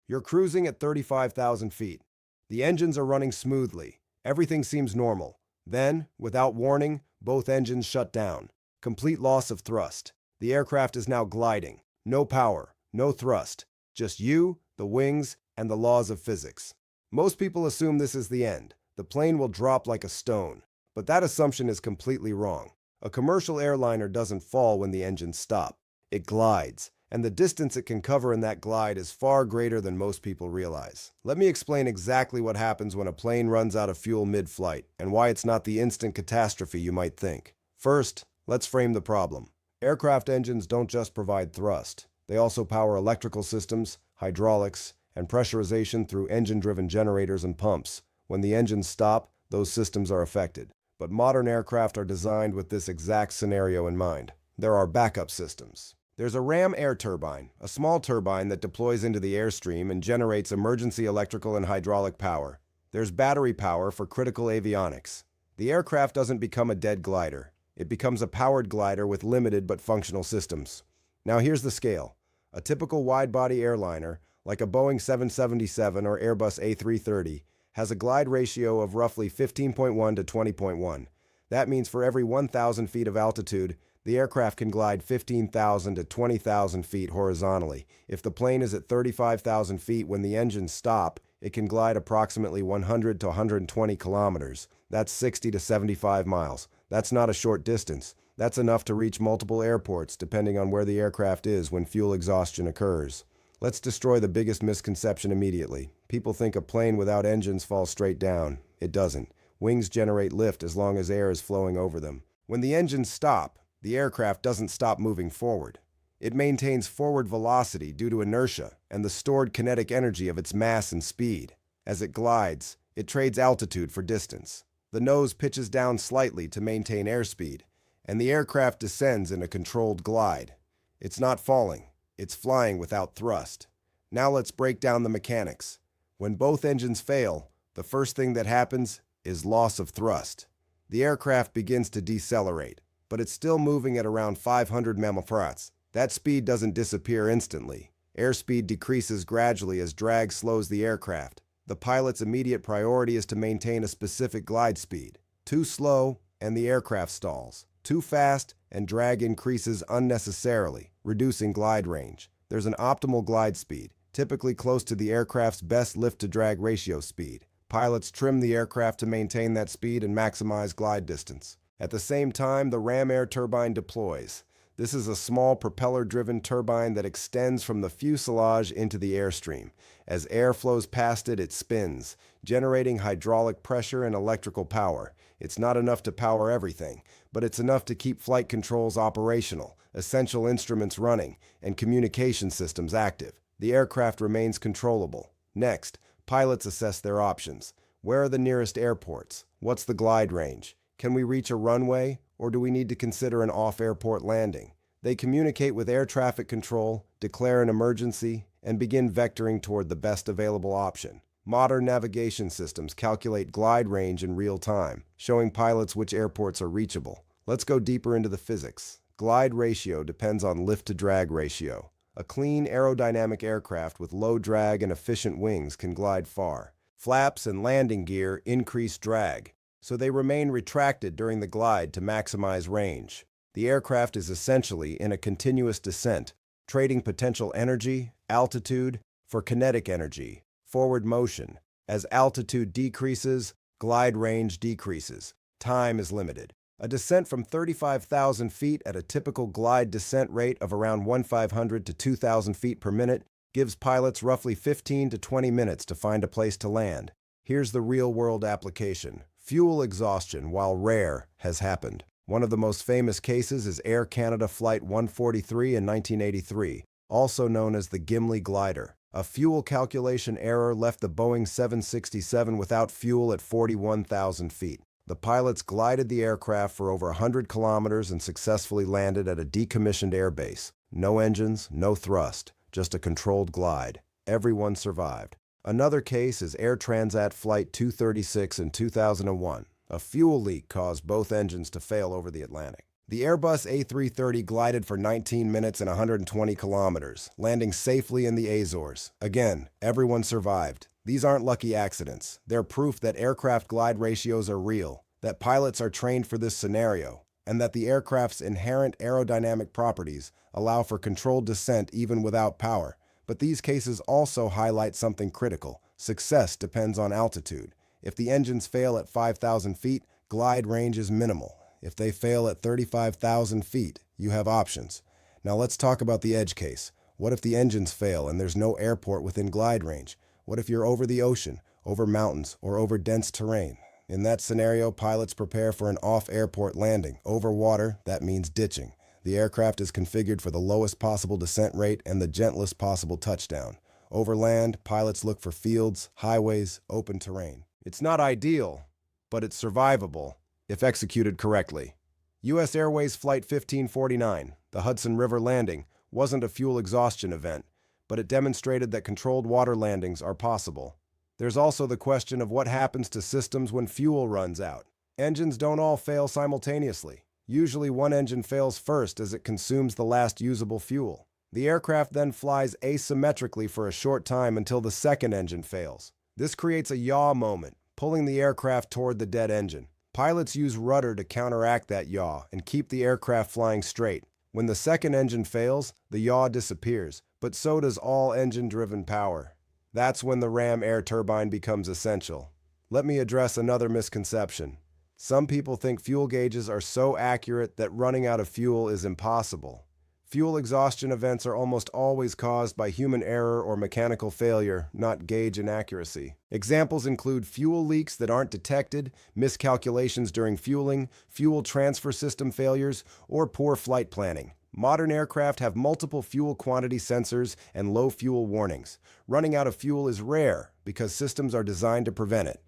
You're cruising at 35,000 feet. The engines are running smoothly. Everything seems normal. Then, without warning, both engines shut down. Complete loss of thrust. The aircraft is now gliding. No power, no thrust. Just you, the wings, and the laws of physics. Most people assume this is the end. The plane will drop like a stone. But that assumption is completely wrong. A commercial airliner doesn't fall when the engines stop. It glides, and the distance it can cover in that glide is far greater than most people realize. Let me explain exactly what happens when a plane runs out of fuel mid-flight, and why it's not the instant catastrophe you might think. First, let's frame the problem. Aircraft engines don't just provide thrust. They also power electrical systems, hydraulics, and pressurization through engine-driven generators and pumps. When the engines stop, those systems are affected. But modern aircraft are designed with this exact scenario in mind. There are backup systems. There's a ram air turbine, a small turbine that deploys into the airstream and generates emergency electrical and hydraulic power. There's battery power for critical avionics. The aircraft doesn't become a dead glider. It becomes a powered glider with limited but functional systems. Now here's the scale. A typical wide-body airliner, like a Boeing 777 or Airbus A330, has a glide ratio of roughly 15.1 to 20.1. That means for every 1,000 feet of altitude, the aircraft can glide 15,000 to 20,000 feet horizontally. If the plane is at 35,000 feet when the engines stop, it can glide approximately 100 to 120 kilometers. That's 60 to 75 miles. That's not a short distance. That's enough to reach multiple airports depending on where the aircraft is when fuel exhaustion occurs. Let's destroy the biggest misconception immediately. People think a plane without engines falls straight down. It doesn't. Wings generate lift as long as air is flowing over them. When the engines stop, the aircraft doesn't stop moving forward. It maintains forward velocity due to inertia and the stored kinetic energy of its mass and speed. As it glides, it trades altitude for distance. The nose pitches down slightly to maintain airspeed, and the aircraft descends in a controlled glide. It's not falling. It's flying without thrust. Now let's break down the mechanics. When both engines fail, the first thing that happens is loss of thrust. The aircraft begins to decelerate, but it's still moving at around 500 mph. That speed doesn't disappear instantly. Airspeed decreases gradually as drag slows the aircraft. The pilot's immediate priority is to maintain a specific glide speed. Too slow, and the aircraft stalls. Too fast, and drag increases unnecessarily, reducing glide range. There's an optimal glide speed, typically close to the aircraft's best lift-to-drag ratio speed. Pilots trim the aircraft to maintain that speed and maximize glide distance. At the same time, the ram air turbine deploys. This is a small propeller-driven turbine that extends from the fuselage into the airstream. As air flows past it, it spins, generating hydraulic pressure and electrical power. It's not enough to power everything, but it's enough to keep flight controls operational, essential instruments running, and communication systems active. The aircraft remains controllable. Next, pilots assess their options. Where are the nearest airports? What's the glide range? Can we reach a runway, or do we need to consider an off-airport landing? They communicate with air traffic control, declare an emergency, and begin vectoring toward the best available option. Modern navigation systems calculate glide range in real time, showing pilots which airports are reachable. Let's go deeper into the physics. Glide ratio depends on lift-to-drag ratio. A clean aerodynamic aircraft with low drag and efficient wings can glide far. Flaps and landing gear increase drag, so they remain retracted during the glide to maximize range. The aircraft is essentially in a continuous descent, trading potential energy, altitude, for kinetic energy, forward motion. As altitude decreases, glide range decreases. Time is limited. A descent from 35,000 feet at a typical glide descent rate of around 1,500 to 2,000 feet per minute gives pilots roughly 15 to 20 minutes to find a place to land. Here's the real-world application. Fuel exhaustion, while rare, has happened. One of the most famous cases is Air Canada Flight 143 in 1983, also known as the Gimli Glider. A fuel calculation error left the Boeing 767 without fuel at 41,000 feet. The pilots glided the aircraft for over 100 kilometers and successfully landed at a decommissioned airbase. No engines, no thrust, just a controlled glide. Everyone survived. Another case is Air Transat Flight 236 in 2001. A fuel leak caused both engines to fail over the Atlantic. The Airbus A330 glided for 19 minutes and 120 kilometers, landing safely in the Azores. Again, everyone survived. These aren't lucky accidents. They're proof that aircraft glide ratios are real, that pilots are trained for this scenario, and that the aircraft's inherent aerodynamic properties allow for controlled descent even without power. But these cases also highlight something critical. Success depends on altitude. If the engines fail at 5,000 feet, glide range is minimal. If they fail at 35,000 feet, you have options. Now let's talk about the edge case. What if the engines fail and there's no airport within glide range? What if you're over the ocean, over mountains, or over dense terrain? In that scenario, pilots prepare for an off-airport landing. Over water, that means ditching. The aircraft is configured for the lowest possible descent rate and the gentlest possible touchdown. Over land, pilots look for fields, highways, open terrain. It's not ideal, but it's survivable if executed correctly. U.S. Airways Flight 1549, the Hudson River landing, wasn't a fuel exhaustion event, but it demonstrated that controlled water landings are possible. There's also the question of what happens to systems when fuel runs out. Engines don't all fail simultaneously. Usually one engine fails first as it consumes the last usable fuel. The aircraft then flies asymmetrically for a short time until the second engine fails. This creates a yaw moment, pulling the aircraft toward the dead engine. Pilots use rudder to counteract that yaw and keep the aircraft flying straight. When the second engine fails, the yaw disappears, but so does all engine-driven power. That's when the ram air turbine becomes essential. Let me address another misconception. Some people think fuel gauges are so accurate that running out of fuel is impossible. Fuel exhaustion events are almost always caused by human error or mechanical failure, not gauge inaccuracy. Examples include fuel leaks that aren't detected, miscalculations during fueling, fuel transfer system failures, or poor flight planning. Modern aircraft have multiple fuel quantity sensors and low fuel warnings. Running out of fuel is rare because systems are designed to prevent it.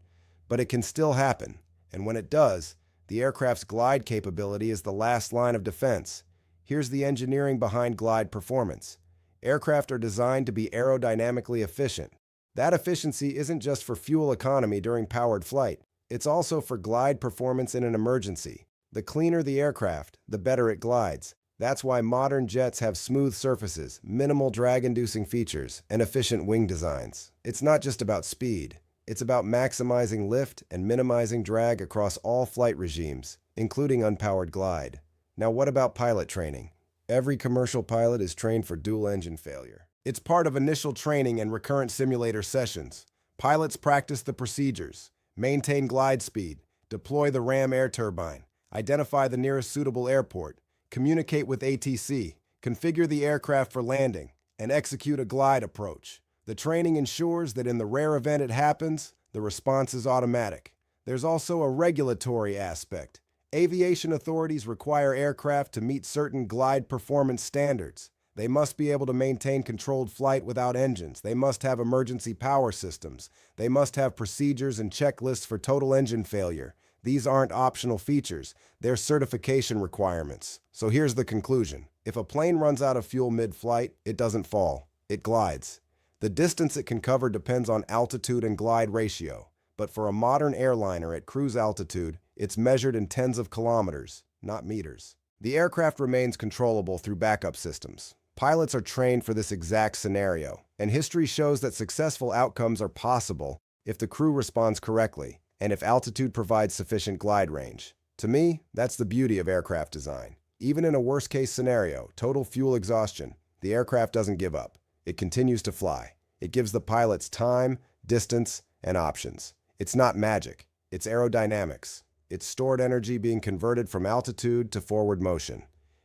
But it can still happen, and when it does, the aircraft's glide capability is the last line of defense. Here's the engineering behind glide performance. Aircraft are designed to be aerodynamically efficient. That efficiency isn't just for fuel economy during powered flight. It's also for glide performance in an emergency. The cleaner the aircraft, the better it glides. That's why modern jets have smooth surfaces, minimal drag-inducing features, and efficient wing designs. It's not just about speed. It's about maximizing lift and minimizing drag across all flight regimes, including unpowered glide. Now, what about pilot training? Every commercial pilot is trained for dual engine failure. It's part of initial training and recurrent simulator sessions. Pilots practice the procedures, maintain glide speed, deploy the ram air turbine, identify the nearest suitable airport, communicate with ATC, configure the aircraft for landing, and execute a glide approach. The training ensures that in the rare event it happens, the response is automatic. There's also a regulatory aspect. Aviation authorities require aircraft to meet certain glide performance standards. They must be able to maintain controlled flight without engines. They must have emergency power systems. They must have procedures and checklists for total engine failure. These aren't optional features. They're certification requirements. So here's the conclusion. If a plane runs out of fuel mid-flight, it doesn't fall. It glides. The distance it can cover depends on altitude and glide ratio. But for a modern airliner at cruise altitude, it's measured in tens of kilometers, not meters. The aircraft remains controllable through backup systems. Pilots are trained for this exact scenario, and history shows that successful outcomes are possible if the crew responds correctly and if altitude provides sufficient glide range. To me, that's the beauty of aircraft design. Even in a worst-case scenario, total fuel exhaustion, the aircraft doesn't give up. It continues to fly. It gives the pilots time, distance, and options. It's not magic. It's aerodynamics. It's stored energy being converted from altitude to forward motion.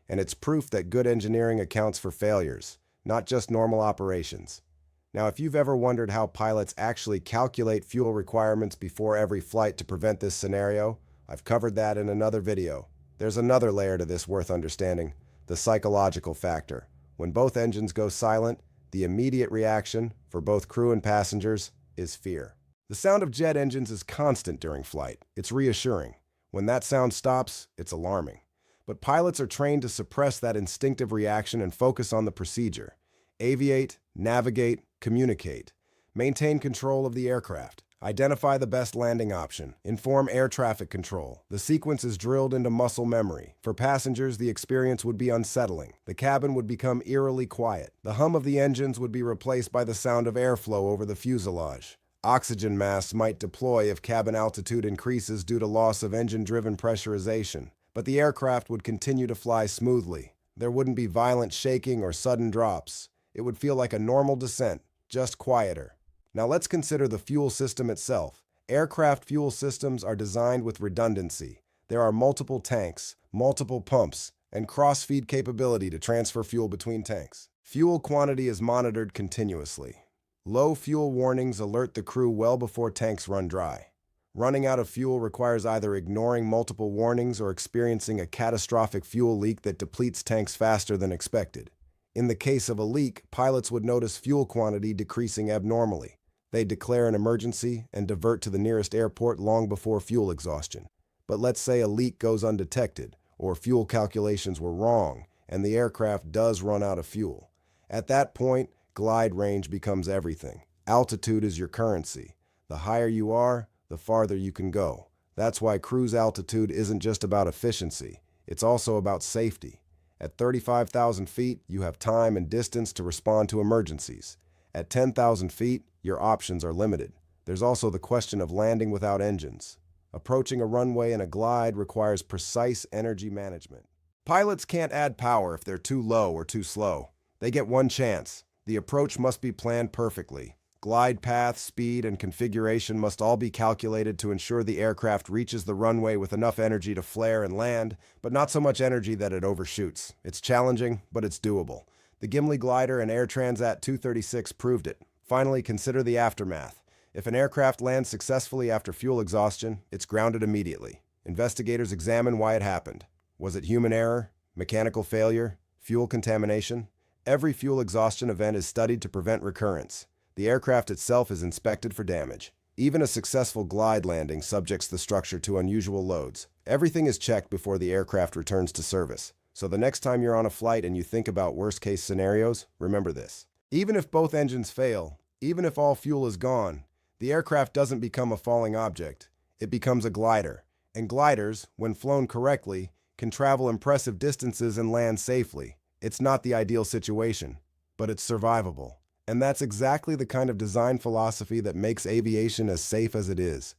And it's proof that good engineering accounts for failures, not just normal operations. Now, if you've ever wondered how pilots actually calculate fuel requirements before every flight to prevent this scenario, I've covered that in another video. There's another layer to this worth understanding, the psychological factor. When both engines go silent, the immediate reaction, for both crew and passengers, is fear. The sound of jet engines is constant during flight. It's reassuring. When that sound stops, it's alarming. But pilots are trained to suppress that instinctive reaction and focus on the procedure. Aviate, navigate, communicate. Maintain control of the aircraft. Identify the best landing option. Inform air traffic control. The sequence is drilled into muscle memory. For passengers, the experience would be unsettling. The cabin would become eerily quiet. The hum of the engines would be replaced by the sound of airflow over the fuselage. Oxygen masks might deploy if cabin altitude increases due to loss of engine-driven pressurization. But the aircraft would continue to fly smoothly. There wouldn't be violent shaking or sudden drops. It would feel like a normal descent, just quieter. Now let's consider the fuel system itself. Aircraft fuel systems are designed with redundancy. There are multiple tanks, multiple pumps, and cross-feed capability to transfer fuel between tanks. Fuel quantity is monitored continuously. Low fuel warnings alert the crew well before tanks run dry. Running out of fuel requires either ignoring multiple warnings or experiencing a catastrophic fuel leak that depletes tanks faster than expected. In the case of a leak, pilots would notice fuel quantity decreasing abnormally. They'd declare an emergency and divert to the nearest airport long before fuel exhaustion. But let's say a leak goes undetected, or fuel calculations were wrong, and the aircraft does run out of fuel. At that point, glide range becomes everything. Altitude is your currency. The higher you are, the farther you can go. That's why cruise altitude isn't just about efficiency, it's also about safety. At 35,000 feet, you have time and distance to respond to emergencies. At 10,000 feet, your options are limited. There's also the question of landing without engines. Approaching a runway in a glide requires precise energy management. Pilots can't add power if they're too low or too slow. They get one chance. The approach must be planned perfectly. Glide path, speed, and configuration must all be calculated to ensure the aircraft reaches the runway with enough energy to flare and land, but not so much energy that it overshoots. It's challenging, but it's doable. The Gimli Glider and Air Transat 236 proved it. Finally, consider the aftermath. If an aircraft lands successfully after fuel exhaustion, it's grounded immediately. Investigators examine why it happened. Was it human error, mechanical failure, fuel contamination? Every fuel exhaustion event is studied to prevent recurrence. The aircraft itself is inspected for damage. Even a successful glide landing subjects the structure to unusual loads. Everything is checked before the aircraft returns to service. So the next time you're on a flight and you think about worst-case scenarios, remember this. Even if both engines fail, even if all fuel is gone, the aircraft doesn't become a falling object. It becomes a glider. And gliders, when flown correctly, can travel impressive distances and land safely. It's not the ideal situation, but it's survivable. And that's exactly the kind of design philosophy that makes aviation as safe as it is.